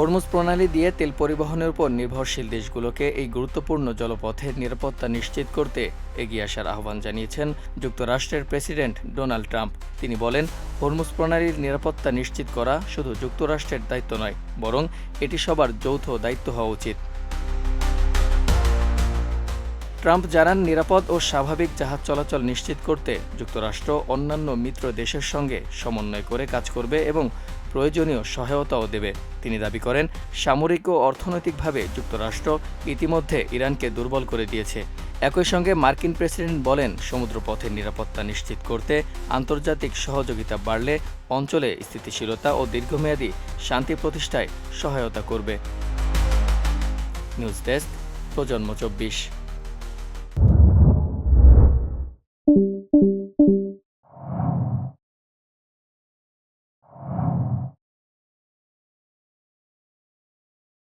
Hormuz প্রণালী দিয়ে তেল পরিবহনের উপর নির্ভরশীল দেশগুলোকে এই গুরুত্বপূর্ণ জলপথের নিরাপত্তা নিশ্চিত করতে এগিয়ে আসার আহ্বান জানিয়েছেন যুক্তরাষ্ট্রের প্রেসিডেন্ট ডোনাল্ড ট্রাম্প। তিনি বলেন, হরমুজ প্রণালীর নিরাপত্তা নিশ্চিত করা শুধু যুক্তরাষ্ট্রের দায়িত্ব নয়, বরং এটি সবার যৌথ দায়িত্ব হওয়া উচিত। ট্রাম্প জানান, নিরাপদ ও স্বাভাবিক জাহাজ চলাচল নিশ্চিত করতে যুক্তরাষ্ট্র অন্যান্য মিত্র দেশের সঙ্গে সমন্বয় করে কাজ করবে এবং প্রয়োজনীয় সহায়তাও দেবে। তিনি দাবি করেন, সামরিক ও অর্থনৈতিকভাবে যুক্তরাষ্ট্র ইতিমধ্যে ইরানকে দুর্বল করে দিয়েছে। একই সঙ্গে মার্কিন প্রেসিডেন্ট বলেন, সমুদ্রপথের নিরাপত্তা নিশ্চিত করতে আন্তর্জাতিক সহযোগিতা বাড়লে অঞ্চলে স্থিতিশীলতা ও দীর্ঘমেয়াদী শান্তি প্রতিষ্ঠায় সহায়তা করবে। নিউজ ডেস্ক, প্রজন্ম 24।